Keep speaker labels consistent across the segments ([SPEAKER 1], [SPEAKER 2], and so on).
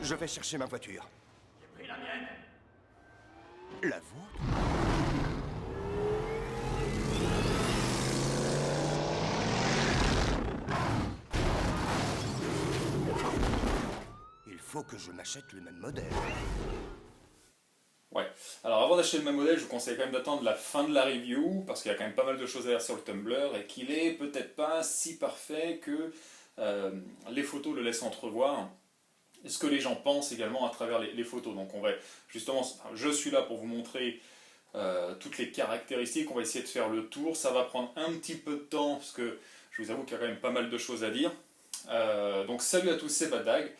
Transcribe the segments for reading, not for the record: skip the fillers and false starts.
[SPEAKER 1] Je vais chercher ma voiture.
[SPEAKER 2] J'ai pris la mienne.
[SPEAKER 1] La vôtre? Il faut que je m'achète le même modèle.
[SPEAKER 3] Ouais, alors avant d'acheter le même modèle, je vous conseille quand même d'attendre la fin de la review, parce qu'il y a quand même pas mal de choses à dire sur le Tumblr, et qu'il est peut-être pas si parfait que les photos le laissent entrevoir, ce que les gens pensent également à travers les photos. Donc on va justement, je suis là pour vous montrer toutes les caractéristiques, on va essayer de faire le tour, ça va prendre un petit peu de temps, parce que je vous avoue qu'il y a quand même pas mal de choses à dire. Donc salut à tous, c'est Baddag.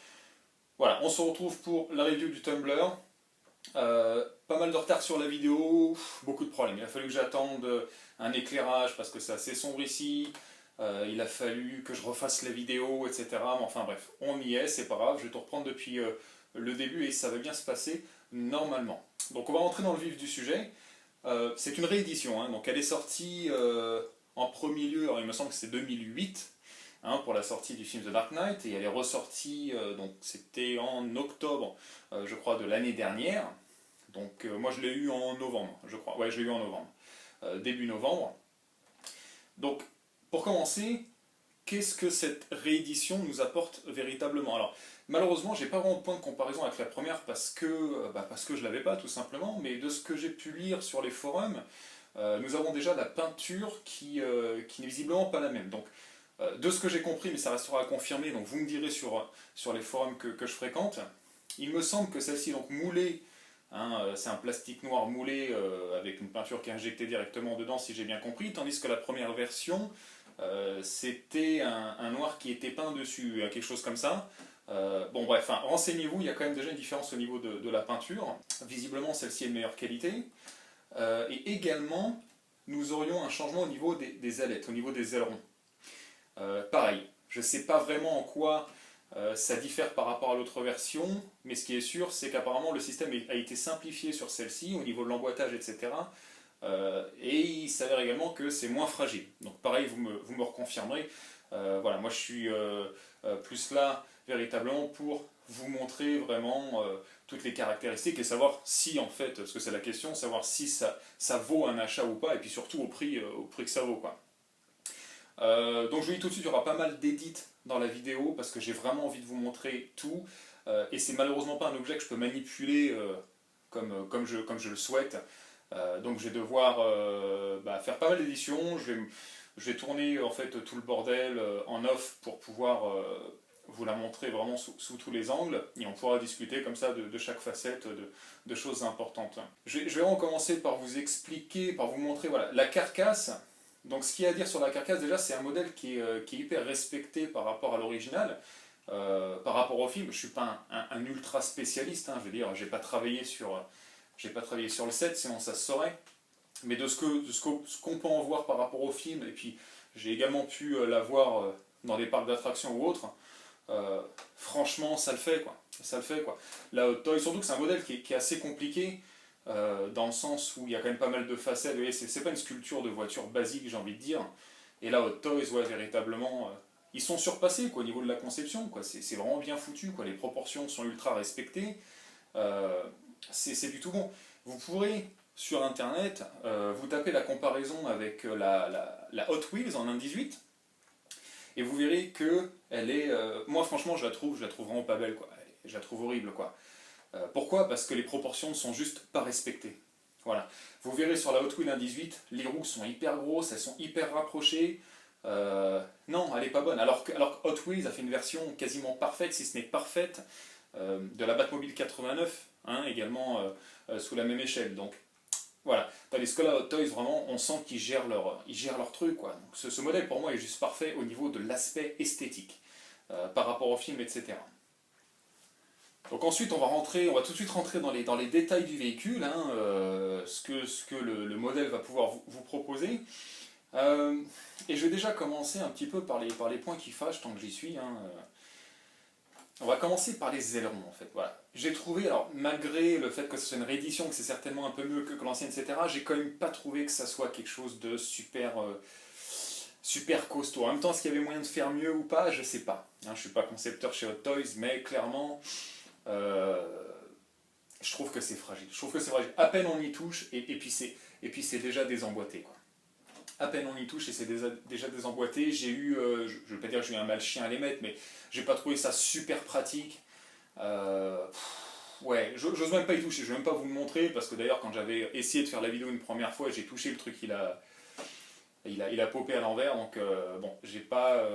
[SPEAKER 3] Voilà, on se retrouve pour la review du Tumblr. Pas mal de retard sur la vidéo, beaucoup de problèmes. Il a fallu que j'attende un éclairage parce que c'est assez sombre ici. Il a fallu que je refasse la vidéo, etc. Mais enfin bref, on y est, c'est pas grave. Je vais tout reprendre depuis le début et ça va bien se passer normalement. Donc on va rentrer dans le vif du sujet. C'est une réédition, hein, donc elle est sortie en premier lieu, alors il me semble que c'est 2008. Hein, pour la sortie du film The Dark Knight, et elle est ressortie, donc c'était en octobre, je crois, de l'année dernière. Donc moi je l'ai eu en novembre, je crois. Ouais, je l'ai eu en novembre, début novembre. Donc, pour commencer, qu'est-ce que cette réédition nous apporte véritablement? Alors, malheureusement, j'ai pas vraiment de point de comparaison avec la première parce que je l'avais pas, tout simplement, mais de ce que j'ai pu lire sur les forums, nous avons déjà la peinture qui n'est visiblement pas la même. Donc, de ce que j'ai compris, mais ça restera à confirmer, donc vous me direz sur les forums que je fréquente, il me semble que celle-ci, donc moulée, hein, c'est un plastique noir moulé avec une peinture qui est injectée directement dedans, si j'ai bien compris, tandis que la première version, c'était un noir qui était peint dessus, quelque chose comme ça. Bon bref, hein, renseignez-vous, il y a quand même déjà une différence au niveau de la peinture. Visiblement, celle-ci est de meilleure qualité. Et également, nous aurions un changement au niveau des ailettes, au niveau des ailerons. Pareil, je ne sais pas vraiment en quoi ça diffère par rapport à l'autre version, mais ce qui est sûr, c'est qu'apparemment le système a été simplifié sur celle-ci, au niveau de l'emboîtage, etc. Et il s'avère également que c'est moins fragile. Donc pareil, vous me reconfirmerez. Voilà, moi je suis plus là, véritablement, pour vous montrer vraiment toutes les caractéristiques et savoir si, en fait, parce que c'est la question, savoir si ça vaut un achat ou pas, et puis surtout au prix que ça vaut, quoi. Donc je vous dis tout de suite, il y aura pas mal d'édits dans la vidéo parce que j'ai vraiment envie de vous montrer tout et c'est malheureusement pas un objet que je peux manipuler comme je le souhaite. Donc je vais devoir faire pas mal d'éditions, je vais tourner en fait tout le bordel en off pour pouvoir vous la montrer vraiment sous tous les angles et on pourra discuter comme ça de chaque facette de choses importantes. Je vais vraiment commencer par vous expliquer, par vous montrer voilà, la carcasse. Donc ce qu'il y a à dire sur la carcasse, déjà, c'est un modèle qui est hyper respecté par rapport à l'original, par rapport au film. Je ne suis pas un ultra spécialiste, hein, je veux dire, j'ai pas travaillé sur le set, sinon ça se saurait. Mais de ce qu'on peut en voir par rapport au film, et puis j'ai également pu la voir dans des parcs d'attractions ou autres, franchement, ça le fait, quoi. Ça le fait, quoi. La Hot Toys, surtout que c'est un modèle qui est assez compliqué, dans le sens où il y a quand même pas mal de facettes. Vous voyez, c'est pas une sculpture de voiture basique, j'ai envie de dire. Et là, Hot Toys, ouais, véritablement, ils sont surpassés quoi, au niveau de la conception. C'est vraiment bien foutu. Quoi. Les proportions sont ultra respectées. C'est du tout bon. Vous pourrez, sur Internet, vous taper la comparaison avec la Hot Wheels en 1.18. Et vous verrez que elle est... moi, franchement, je la trouve vraiment pas belle. Quoi. Je la trouve horrible, quoi. Pourquoi? Parce que les proportions ne sont juste pas respectées. Voilà. Vous verrez sur la Hot Wheels 1.18, les roues sont hyper grosses, elles sont hyper rapprochées. Non, elle n'est pas bonne. Alors que Hot Wheels a fait une version quasiment parfaite, si ce n'est parfaite, de la Batmobile 89, hein, également sous la même échelle. Donc voilà. Tandis que là, Hot Toys, vraiment, on sent qu'ils gèrent leur truc. Quoi. Donc, ce modèle, pour moi, est juste parfait au niveau de l'aspect esthétique, par rapport au film, etc. Donc ensuite on va tout de suite rentrer dans les détails du véhicule, hein, ce que le modèle va pouvoir vous proposer. Et je vais déjà commencer un petit peu par les points qui fâchent tant que j'y suis. Hein. On va commencer par les ailerons en fait. Voilà. J'ai trouvé, alors malgré le fait que ce soit une réédition, que c'est certainement un peu mieux que l'ancienne, etc., j'ai quand même pas trouvé que ça soit quelque chose de super costaud. En même temps, est-ce qu'il y avait moyen de faire mieux ou pas? Je sais pas. Hein, je suis pas concepteur chez Hot Toys, mais clairement... je trouve que c'est fragile. Je trouve que c'est fragile. À peine on y touche, et puis c'est déjà désemboîté, quoi. À peine on y touche et c'est déjà désemboîté. J'ai eu, je ne veux pas dire que j'ai eu un mal chien à les mettre, mais j'ai pas trouvé ça super pratique. Ouais, j'ose même pas y toucher, je vais même pas vous le montrer, parce que d'ailleurs quand j'avais essayé de faire la vidéo une première fois, j'ai touché le truc, il a popé à l'envers, donc bon, j'ai pas...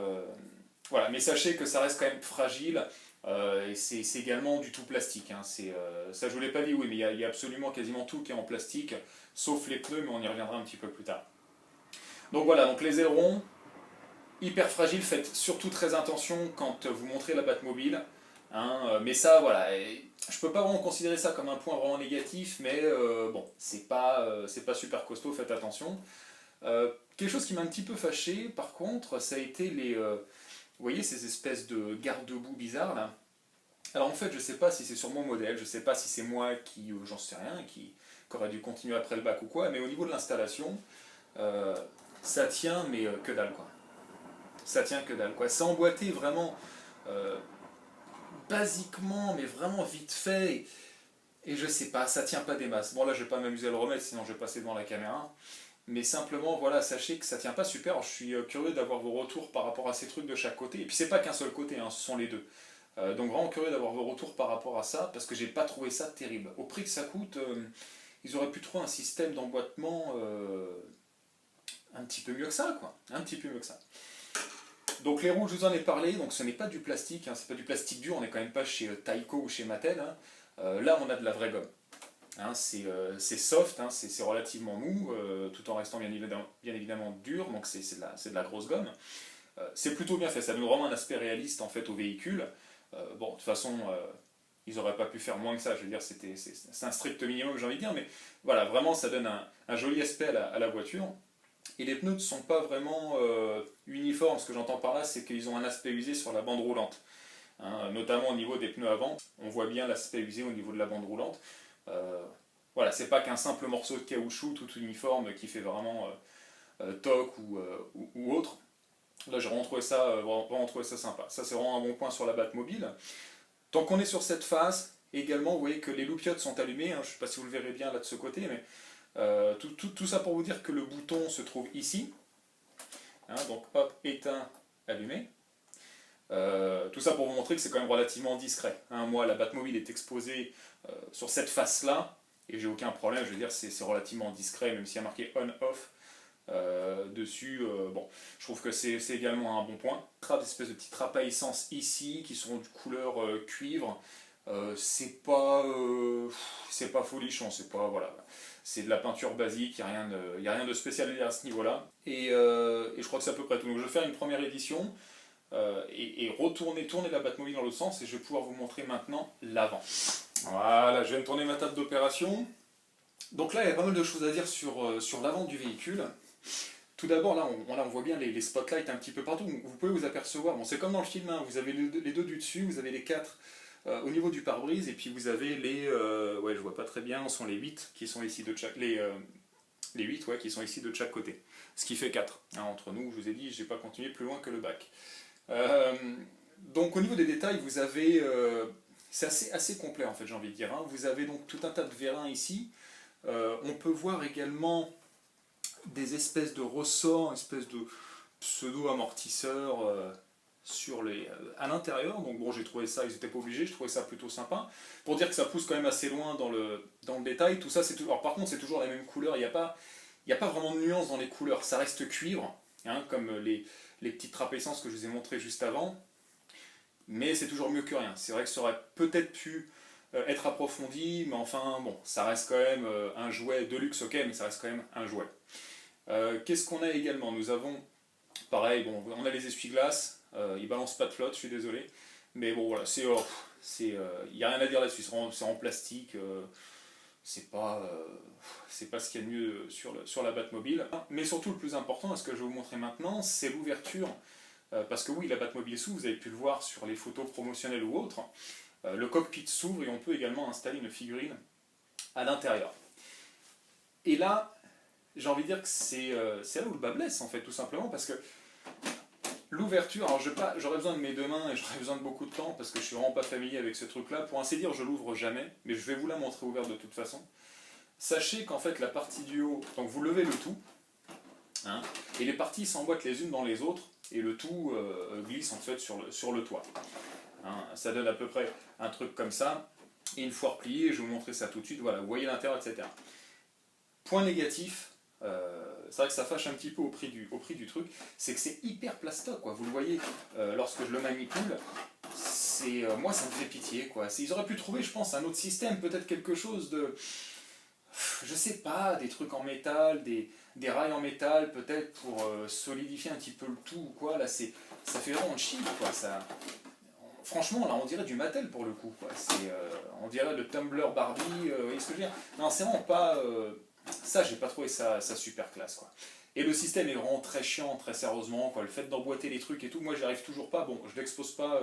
[SPEAKER 3] Voilà, mais sachez que ça reste quand même fragile, et c'est également du tout plastique, hein. Ça je vous l'ai pas dit, oui, mais il y a absolument quasiment tout qui est en plastique, sauf les pneus, mais on y reviendra un petit peu plus tard. Donc voilà, donc les ailerons, hyper fragiles, faites surtout très attention quand vous montrez la Batmobile, hein, mais ça, voilà, je peux pas vraiment considérer ça comme un point vraiment négatif, mais bon, c'est pas super costaud, faites attention. Quelque chose qui m'a un petit peu fâché, par contre, ça a été vous voyez ces espèces de garde-boue bizarres là. Alors en fait, je sais pas si c'est sur mon modèle, je sais pas si c'est moi qui, j'en sais rien, qui aurait dû continuer après le bac ou quoi, mais au niveau de l'installation, ça tient, mais que dalle quoi. Ça tient que dalle quoi. C'est emboîté vraiment basiquement, mais vraiment vite fait. Et je sais pas, ça tient pas des masses. Bon là je vais pas m'amuser à le remettre, sinon je vais passer devant la caméra. Mais simplement, voilà, sachez que ça tient pas super. Alors, je suis curieux d'avoir vos retours par rapport à ces trucs de chaque côté. Et puis c'est pas qu'un seul côté, hein, ce sont les deux. Donc vraiment curieux d'avoir vos retours par rapport à ça, parce que j'ai pas trouvé ça terrible. Au prix que ça coûte, ils auraient pu trouver un système d'emboîtement un petit peu mieux que ça, quoi. Un petit peu mieux que ça. Donc les roues, je vous en ai parlé, donc ce n'est pas du plastique, hein, c'est pas du plastique dur, on n'est quand même pas chez Tyco ou chez Mattel, hein. Là on a de la vraie gomme. Hein, c'est soft, hein, c'est relativement mou, tout en restant bien évidemment dur, donc c'est de la grosse gomme. C'est plutôt bien fait, ça donne vraiment un aspect réaliste en fait au véhicule. Bon, de toute façon, ils n'auraient pas pu faire moins que ça, je veux dire, c'est un strict minimum, j'ai envie de dire, mais voilà, vraiment ça donne un joli aspect à la voiture. Et les pneus ne sont pas vraiment uniformes, ce que j'entends par là, c'est qu'ils ont un aspect usé sur la bande roulante. Hein, notamment au niveau des pneus avant, on voit bien l'aspect usé au niveau de la bande roulante. Voilà, c'est pas qu'un simple morceau de caoutchouc tout uniforme qui fait vraiment toc ou autre. Là, j'ai vraiment trouvé ça sympa. Ça, c'est vraiment un bon point sur la Batmobile. Tant qu'on est sur cette face, également, vous voyez que les loupiottes sont allumées. Hein, je ne sais pas si vous le verrez bien là de ce côté, mais tout ça pour vous dire que le bouton se trouve ici. Hein, donc, hop, éteint, allumé. Tout ça pour vous montrer que c'est quand même relativement discret. Hein, moi, la Batmobile est exposée sur cette face-là, et j'ai aucun problème, je veux dire, c'est relativement discret, même s'il y a marqué on-off dessus. Bon, je trouve que c'est également un bon point. Des espèces de petites trappes à essence ici, qui sont de couleur cuivre. C'est pas folichon, c'est pas, voilà. C'est de la peinture basique, il n'y a rien de spécial à ce niveau-là. Et je crois que c'est à peu près tout. Donc je vais faire une première édition. Et tourner la Batmobile dans l'autre sens, et je vais pouvoir vous montrer maintenant l'avant. Voilà, je viens de tourner ma table d'opération. Donc là, il y a pas mal de choses à dire sur l'avant du véhicule. Tout d'abord, là, on voit bien les spotlights un petit peu partout. Vous pouvez vous apercevoir, bon, c'est comme dans le film, hein, vous avez les deux du dessus, vous avez les 4 au niveau du pare-brise, et puis vous avez ouais, je vois pas très bien, ce sont les 8 qui sont ici de chaque... les 8 ouais, qui sont ici de chaque côté. Ce qui fait 4. Hein, entre nous, je vous ai dit, j'ai pas continué plus loin que le bac. Donc au niveau des détails, vous avez... c'est assez complet en fait, j'ai envie de dire. Hein. Vous avez donc tout un tas de vérins ici. On peut voir également des espèces de ressorts, espèces de pseudo-amortisseurs à l'intérieur. Donc bon, j'ai trouvé ça, ils n'étaient pas obligés, je trouvais ça plutôt sympa. Pour dire que ça pousse quand même assez loin dans le détail, tout ça c'est toujours... Alors par contre c'est toujours la même couleur, il n'y a pas vraiment de nuance dans les couleurs, ça reste cuivre, hein, comme les petites trappes essence que je vous ai montré juste avant. Mais c'est toujours mieux que rien. C'est vrai que ça aurait peut-être pu être approfondi, mais enfin bon, ça reste quand même un jouet de luxe, ok, mais ça reste quand même un jouet. Qu'est-ce qu'on a également? Nous avons, pareil, bon, on a les essuie-glaces, ils balancent pas de flotte, je suis désolé, mais bon voilà, il n'y a rien à dire là-dessus, c'est en plastique, c'est pas ce qu'il y a de mieux sur la Batmobile. Mais surtout le plus important, et ce que je vais vous montrer maintenant, c'est l'ouverture. Parce que oui, la Batmobile s'ouvre, vous avez pu le voir sur les photos promotionnelles ou autres. Le cockpit s'ouvre et on peut également installer une figurine à l'intérieur. Et là, j'ai envie de dire que c'est là où le bas blesse, en fait, tout simplement, parce que L'ouverture, alors j'aurais besoin de mes deux mains et j'aurais besoin de beaucoup de temps parce que je suis vraiment pas familier avec ce truc-là. Pour ainsi dire, je l'ouvre jamais, mais je vais vous la montrer ouverte de toute façon. Sachez qu'en fait, la partie du haut, donc vous levez le tout, hein, et les parties s'emboîtent les unes dans les autres, et le tout glisse en fait sur le toit. Hein, ça donne à peu près un truc comme ça, et une fois replié, je vais vous montrer ça tout de suite, voilà, vous voyez l'intérieur, etc. Point négatif, c'est vrai que ça fâche un petit peu au prix du truc, c'est que c'est hyper plastoc, quoi. Vous le voyez lorsque je le manipule, moi ça me fait pitié, quoi. Ils auraient pu trouver, je pense, un autre système, peut-être quelque chose de, je sais pas, des trucs en métal, des rails en métal, peut-être pour solidifier un petit peu le tout, ou quoi. Là, ça fait vraiment cheap, quoi. Franchement, là, on dirait du Mattel pour le coup, quoi. On dirait le Tumblr Barbie, vous voyez ce que je veux dire? Non, c'est vraiment pas. Ça, j'ai pas trouvé ça super classe, quoi. Et le système est vraiment très chiant, très sérieusement, quoi. Le fait d'emboîter les trucs et tout, moi, j'y arrive toujours pas. Bon, je l'expose pas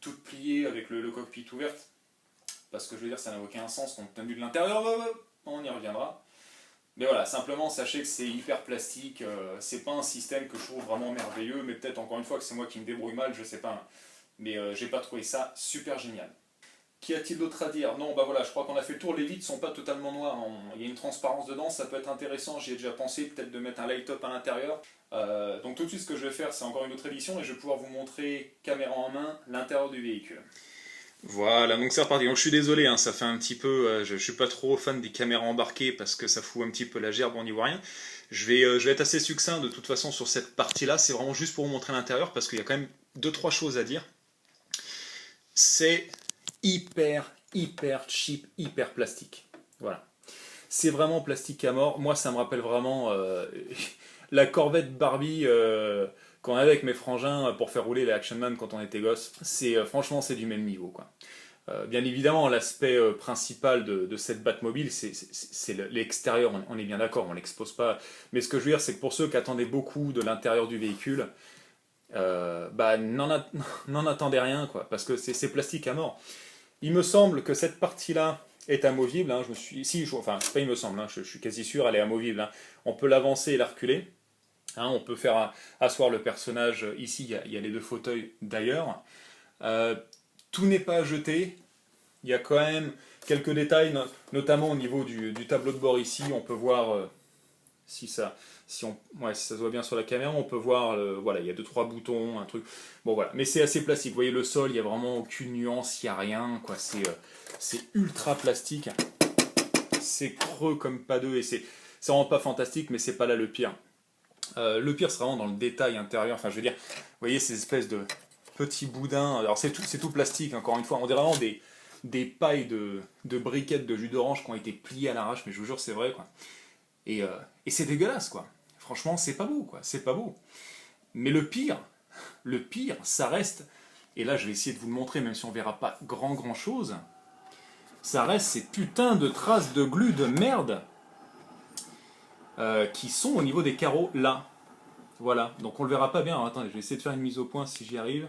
[SPEAKER 3] toute pliée avec le cockpit ouvert, parce que je veux dire, ça n'a aucun sens compte tenu de l'intérieur. On y reviendra. Mais voilà, simplement sachez que c'est hyper plastique, c'est pas un système que je trouve vraiment merveilleux, mais peut-être encore une fois que c'est moi qui me débrouille mal, je sais pas. Mais j'ai pas trouvé ça super génial. Qu'y a-t-il d'autre à dire? Non, bah voilà, je crois qu'on a fait le tour, les vitres sont pas totalement noires, il y a une transparence dedans, ça peut être intéressant, j'y ai déjà pensé, peut-être de mettre un light-up à l'intérieur. Donc tout de suite ce que je vais faire, c'est encore une autre édition, et je vais pouvoir vous montrer, caméra en main, l'intérieur du véhicule. Voilà, donc c'est reparti. Donc je suis désolé, hein, ça fait un petit peu. Je suis pas trop fan des caméras embarquées parce que ça fout un petit peu la gerbe, on n'y voit rien. Je vais être assez succinct de toute façon sur cette partie-là. C'est vraiment juste pour vous montrer l'intérieur parce qu'il y a quand même 2-3 choses à dire. C'est hyper cheap, hyper plastique. Voilà. C'est vraiment plastique à mort. Moi, ça me rappelle vraiment la Corvette Barbie qu'on avait avec mes frangins pour faire rouler les Action Man quand on était gosse. Franchement, c'est du même niveau, quoi. Bien évidemment, l'aspect principal de cette Batmobile, c'est l'extérieur, on est bien d'accord, on l'expose pas. Mais ce que je veux dire, c'est que pour ceux qui attendaient beaucoup de l'intérieur du véhicule, n'en attendez rien, quoi, parce que c'est plastique à mort. Il me semble que cette partie-là est amovible, hein, enfin, c'est pas il me semble, hein, je suis quasi sûr, elle est amovible. Hein. On peut l'avancer et la reculer. Hein, on peut faire asseoir le personnage ici, il y a les deux fauteuils d'ailleurs. Tout n'est pas à jeter, il y a quand même quelques détails, notamment au niveau du tableau de bord ici, on peut voir, si ça se voit bien sur la caméra, on peut voir, voilà, il y a 2-3 boutons, un truc, bon voilà, mais c'est assez plastique, vous voyez le sol, il n'y a vraiment aucune nuance, il n'y a rien, quoi, c'est ultra plastique, c'est creux comme pas deux, et c'est vraiment pas fantastique, mais c'est pas là le pire. Le pire, c'est vraiment dans le détail intérieur. Enfin, je veux dire, vous voyez ces espèces de petits boudins. Alors, c'est tout plastique, encore une fois. On dirait vraiment des pailles de briquettes de jus d'orange qui ont été pliées à l'arrache, mais je vous jure, c'est vrai, quoi. Et c'est dégueulasse, quoi. Franchement, c'est pas beau, quoi. C'est pas beau. Mais le pire, ça reste. Et là, je vais essayer de vous le montrer, même si on verra pas grand chose. Ça reste ces putains de traces de glu de merde. Qui sont au niveau des carreaux là. Voilà, donc on le verra pas bien. Alors, attendez, je vais essayer de faire une mise au point si j'y arrive.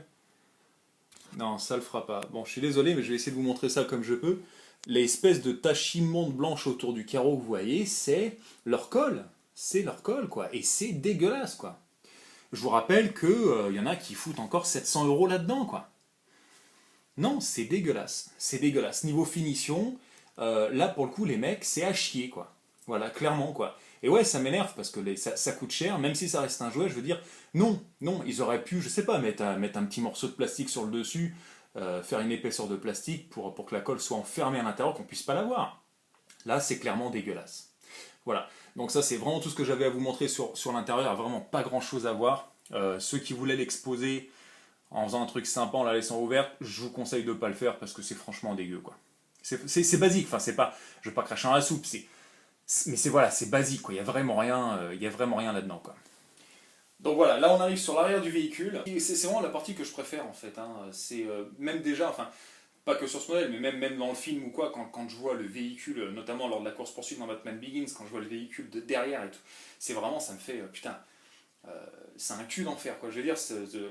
[SPEAKER 3] Non, ça le fera pas. Bon, je suis désolé, mais je vais essayer de vous montrer ça comme je peux. Les espèces de taches immondes blanches autour du carreau que vous voyez, c'est leur colle. C'est leur colle, quoi. Et c'est dégueulasse, quoi. Je vous rappelle qu'il y en a qui foutent encore 700 € là-dedans, quoi. Non, c'est dégueulasse. C'est dégueulasse. Niveau finition, là, pour le coup, les mecs, c'est à chier, quoi. Voilà, clairement, quoi. Et ouais, ça m'énerve parce que ça coûte cher, même si ça reste un jouet, je veux dire, non, ils auraient pu, je sais pas, mettre un petit morceau de plastique sur le dessus, faire une épaisseur de plastique pour que la colle soit enfermée à l'intérieur, qu'on puisse pas la voir. Là, c'est clairement dégueulasse. Voilà, donc ça c'est vraiment tout ce que j'avais à vous montrer sur l'intérieur, il n'y a vraiment pas grand chose à voir. Ceux qui voulaient l'exposer en faisant un truc sympa, en la laissant ouverte, je vous conseille de pas le faire parce que c'est franchement dégueu, quoi. C'est basique, enfin c'est pas, je vais pas cracher dans la soupe, mais c'est basique, quoi. Il y a vraiment rien là-dedans, quoi. Donc voilà, là on arrive sur l'arrière du véhicule. C'est vraiment la partie que je préfère en fait. Hein. C'est même déjà, enfin, pas que sur ce modèle, mais même dans le film ou quoi, quand je vois le véhicule, notamment lors de la course-poursuite dans Batman Begins, quand je vois le véhicule de derrière et tout, c'est vraiment, ça me fait, putain, c'est un cul d'enfer, quoi. Je veux dire,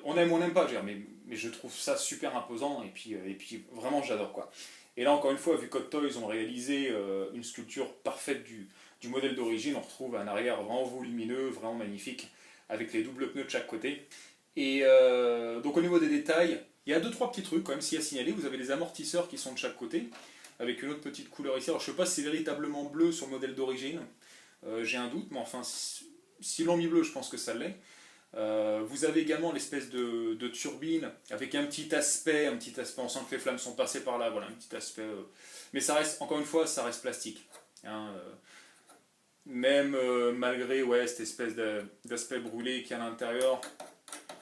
[SPEAKER 3] on aime ou on n'aime pas, je veux dire, mais je trouve ça super imposant, et puis vraiment j'adore, quoi. Et là, encore une fois, vu qu'Hot Toys ont réalisé une sculpture parfaite du modèle d'origine, on retrouve un arrière vraiment volumineux, vraiment magnifique. avec les doubles pneus de chaque côté. Et donc au niveau des détails, il y a 2-3 petits trucs quand même s'il y a signalé. Vous avez des amortisseurs qui sont de chaque côté, avec une autre petite couleur ici. Alors je ne sais pas si c'est véritablement bleu sur le modèle d'origine, j'ai un doute, mais enfin, si l'ont mis bleu, je pense que ça l'est. Vous avez également l'espèce de turbine avec un petit aspect, on sent que les flammes sont passées par là, voilà, un petit aspect. Mais ça reste, encore une fois, ça reste plastique. Hein, même malgré ouais, cette espèce d'aspect brûlé qu'il y a à l'intérieur,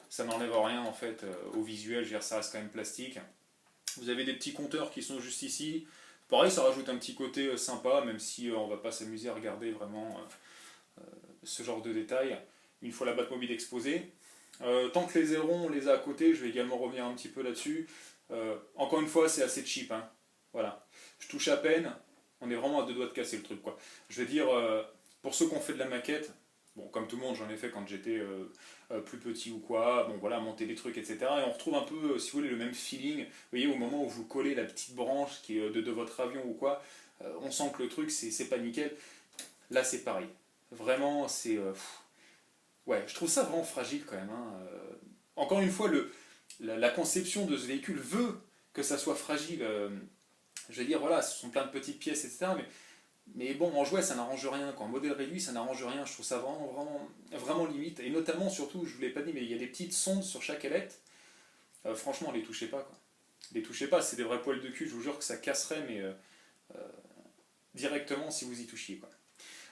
[SPEAKER 3] ça n'enlève rien en fait au visuel, je veux dire, ça reste quand même plastique. Vous avez des petits compteurs qui sont juste ici. Pareil, ça rajoute un petit côté sympa, même si on va pas s'amuser à regarder vraiment ce genre de détails une fois la Batmobile exposée. Tant que les ailerons, on les a à côté, je vais également revenir un petit peu là-dessus. Encore une fois, c'est assez cheap. Hein. Voilà. Je touche à peine, on est vraiment à 2 doigts de casser le truc. Quoi. Je veux dire, pour ceux qui ont fait de la maquette, bon, comme tout le monde, j'en ai fait quand j'étais plus petit ou quoi, bon voilà, monter des trucs, etc. Et on retrouve un peu, si vous voulez, le même feeling. Vous voyez, au moment où vous collez la petite branche qui est de votre avion ou quoi, on sent que le truc, c'est pas nickel. Là, c'est pareil. Vraiment, c'est... ouais, je trouve ça vraiment fragile quand même. Hein. Encore une fois, la conception de ce véhicule veut que ça soit fragile. Je veux dire, voilà, ce sont plein de petites pièces, etc. Mais bon, en jouet, ça n'arrange rien. En modèle réduit, ça n'arrange rien. Je trouve ça vraiment limite. Et notamment, surtout, je ne vous l'ai pas dit, mais il y a des petites sondes sur chaque ailette. Franchement, les touchez pas. Quoi. Les touchez pas, c'est des vrais poils de cul. Je vous jure que ça casserait, mais directement si vous y touchiez. Quoi.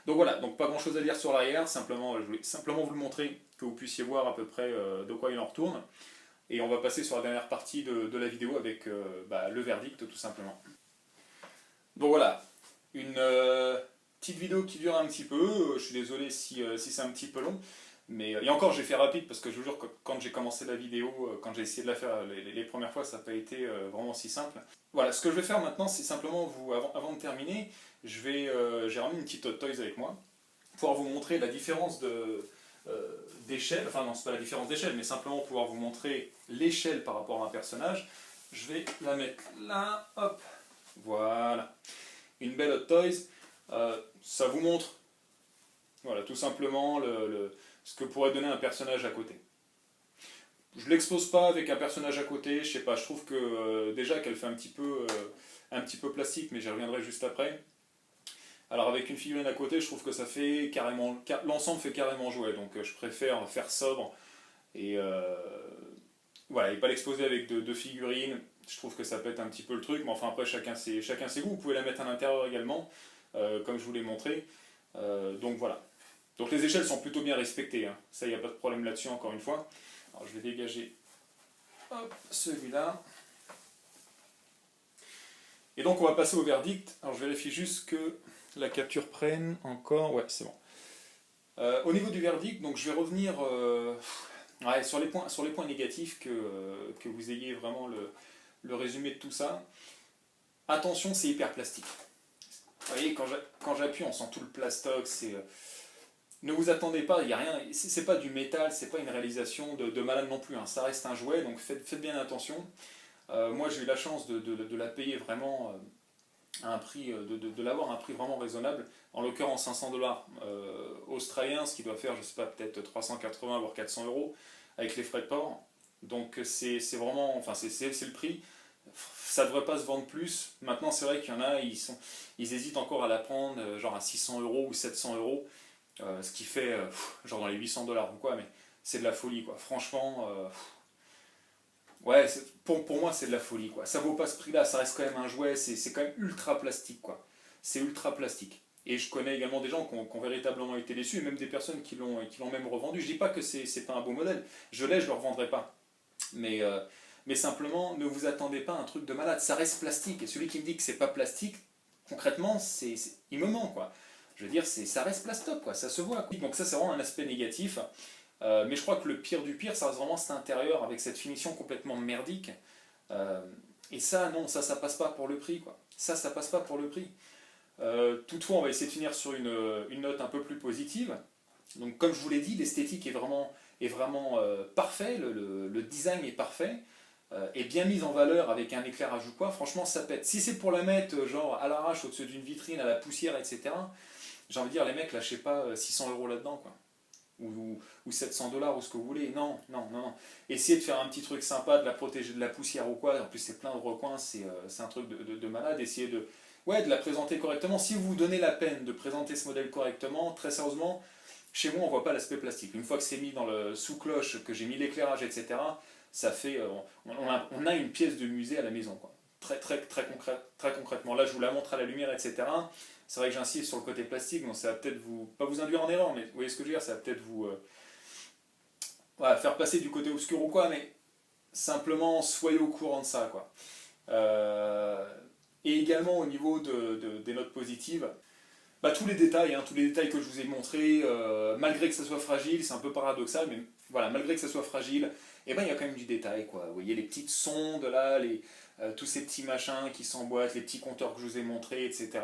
[SPEAKER 3] Donc voilà, donc pas grand chose à dire sur l'arrière, simplement, je voulais simplement vous le montrer, que vous puissiez voir à peu près de quoi il en retourne. Et on va passer sur la dernière partie de la vidéo avec le verdict tout simplement. Donc voilà, une petite vidéo qui dure un petit peu, je suis désolé si c'est un petit peu long, mais et encore j'ai fait rapide parce que je vous jure que quand j'ai commencé la vidéo, quand j'ai essayé de la faire les premières fois, ça n'a pas été vraiment si simple. Voilà, ce que je vais faire maintenant, c'est simplement, avant de terminer, j'ai ramené une petite Hot Toys avec moi, pour vous montrer la différence d'échelle, enfin non, c'est pas la différence d'échelle, mais simplement pouvoir vous montrer l'échelle par rapport à un personnage. Je vais la mettre là, hop, voilà. Une belle Hot Toys, ça vous montre, voilà, tout simplement ce que pourrait donner un personnage à côté. Je ne l'expose pas avec un personnage à côté, je sais pas, je trouve que déjà qu'elle fait un petit peu plastique, mais j'y reviendrai juste après. Alors avec une figurine à côté, je trouve que ça fait carrément, l'ensemble fait carrément jouet, donc je préfère faire sobre et voilà, et pas l'exposer avec deux figurines. Je trouve que ça pète un petit peu le truc, mais enfin après chacun ses goûts. Vous pouvez la mettre à l'intérieur également, comme je vous l'ai montré. Donc voilà. Donc les échelles sont plutôt bien respectées, hein. Ça il n'y a pas de problème là-dessus encore une fois. Alors je vais dégager celui-là. Et donc on va passer au verdict. Alors je vérifie juste que la capture prenne encore. Ouais, c'est bon. Au niveau du verdict, donc je vais revenir sur les points négatifs que vous ayez vraiment le résumé de tout ça. Attention, c'est hyper plastique. Vous voyez, quand j'appuie, on sent tout le plastoc. Ne vous attendez pas, il n'y a rien. C'est pas du métal, c'est pas une réalisation de malade non plus. Hein. Ça reste un jouet, donc faites bien attention. Moi, j'ai eu la chance de la payer vraiment à un prix, de l'avoir à un prix vraiment raisonnable. En l'occurrence, 500 $ australiens, ce qui doit faire, je sais pas, peut-être 380 voire 400 € avec les frais de port. Donc c'est vraiment, enfin c'est le prix. Ça ne devrait pas se vendre plus. Maintenant, c'est vrai qu'il y en a, ils hésitent encore à la prendre, genre à 600 € ou 700 €, ce qui fait genre dans les 800 $ ou quoi, mais c'est de la folie, quoi. Franchement, ouais, pour moi, c'est de la folie, quoi. Ça vaut pas ce prix-là, ça reste quand même un jouet, c'est quand même ultra plastique, quoi. C'est ultra plastique. Et je connais également des gens qui ont véritablement été déçus, et même des personnes qui l'ont même revendu. Je dis pas que c'est pas un beau modèle, je le revendrai pas. Mais simplement, ne vous attendez pas à un truc de malade, ça reste plastique. Et celui qui me dit que c'est pas plastique, concrètement, il me ment, quoi. Je veux dire, ça reste plastoc, quoi, ça se voit. Donc ça, c'est vraiment un aspect négatif. Mais je crois que le pire du pire, ça reste vraiment cet intérieur avec cette finition complètement merdique. Et ça, non, ça passe pas pour le prix, quoi. Ça passe pas pour le prix. Toutefois, on va essayer de finir sur une note un peu plus positive. Donc, comme je vous l'ai dit, l'esthétique est vraiment parfait, le design est parfait, est bien mis en valeur avec un éclairage ou quoi. Franchement, ça pète. Si c'est pour la mettre genre à l'arrache au-dessus d'une vitrine, à la poussière, etc., j'ai envie de dire, les mecs, lâchez pas 600 € là-dedans, quoi. ou 700 $ ou ce que vous voulez. Non, non, non, non. Essayez de faire un petit truc sympa, de la protéger de la poussière ou quoi. En plus, c'est plein de recoins, c'est un truc de malade. Essayez de la présenter correctement. Si vous vous donnez la peine de présenter ce modèle correctement, très sérieusement, chez moi, on ne voit pas l'aspect plastique. Une fois que c'est mis dans le sous-cloche, que j'ai mis l'éclairage, etc., ça fait, on a une pièce de musée à la maison, quoi. Très concrètement. Là, je vous la montre à la lumière, etc. C'est vrai que j'insiste sur le côté plastique, donc ça va peut-être pas vous induire en erreur, mais vous voyez ce que je veux dire, ça va peut-être vous voilà, faire passer du côté obscur ou quoi, mais simplement soyez au courant de ça, quoi. Et également au niveau des notes positives, bah, tous les détails que je vous ai montrés, malgré que ça soit fragile, c'est un peu paradoxal, mais voilà, malgré que ça soit fragile, eh ben, il y a quand même du détail, quoi. Vous voyez les petites sondes là, tous ces petits machins qui s'emboîtent, les petits compteurs que je vous ai montrés, etc.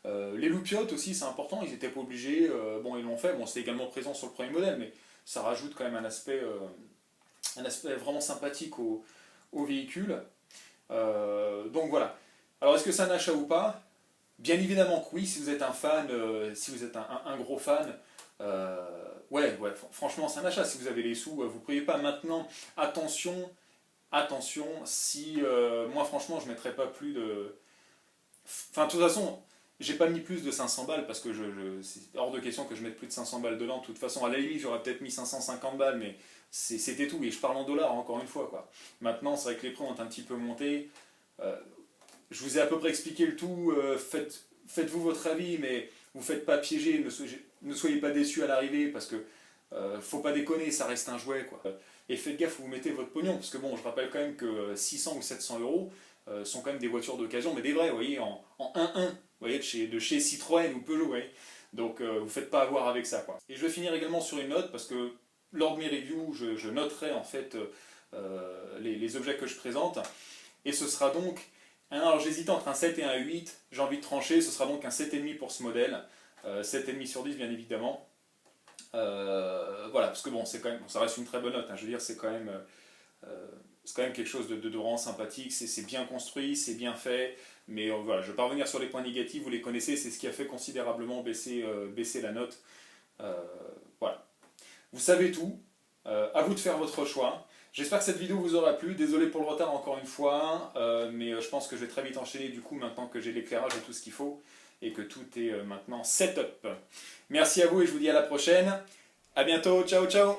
[SPEAKER 3] Les loupiottes aussi, c'est important, ils n'étaient pas obligés, bon, ils l'ont fait, bon, c'est également présent sur le premier modèle, mais ça rajoute quand même un aspect vraiment sympathique au véhicule. Donc voilà. Alors est-ce que c'est un achat ou pas? Bien évidemment que oui, si vous êtes un fan, si vous êtes un gros fan, ouais, franchement c'est un achat. Si vous avez les sous, vous ne pourriez pas maintenant. Attention, si moi franchement je ne mettrais pas plus de... Enfin de toute façon, j'ai pas mis plus de 500 balles parce que c'est hors de question que je mette plus de 500 balles dedans. De toute façon, à la limite j'aurais peut-être mis 550 balles, mais c'était tout. Et je parle en dollars encore une fois, quoi. Maintenant c'est vrai que les prix ont un petit peu monté. Je vous ai à peu près expliqué le tout, faites-vous votre avis, mais vous ne faites pas piéger, ne soyez pas déçus à l'arrivée, parce que faut pas déconner, ça reste un jouet, quoi. Et faites gaffe où vous mettez votre pognon, parce que bon, je rappelle quand même que 600 ou 700 euros sont quand même des voitures d'occasion, mais des vraies, vous voyez, en 1-1, vous voyez, de chez Citroën ou Peugeot, vous voyez. Donc vous ne faites pas avoir avec ça, quoi. Et je vais finir également sur une note, parce que lors de mes reviews, je noterai en fait les objets que je présente, et ce sera donc... Alors j'hésite entre un 7 et un 8, j'ai envie de trancher, ce sera donc un 7,5 pour ce modèle, 7,5 sur 10 bien évidemment. Voilà, parce que bon, c'est quand même, ça reste une très bonne note, hein, je veux dire, c'est quand même quelque chose de vraiment sympathique, c'est bien construit, c'est bien fait, mais voilà, je ne vais pas revenir sur les points négatifs, vous les connaissez, c'est ce qui a fait considérablement baisser la note. Voilà, vous savez tout, à vous de faire votre choix. J'espère que cette vidéo vous aura plu, désolé pour le retard encore une fois, mais je pense que je vais très vite enchaîner du coup maintenant que j'ai l'éclairage et tout ce qu'il faut, et que tout est maintenant setup. Merci à vous et je vous dis à la prochaine, à bientôt, ciao ciao.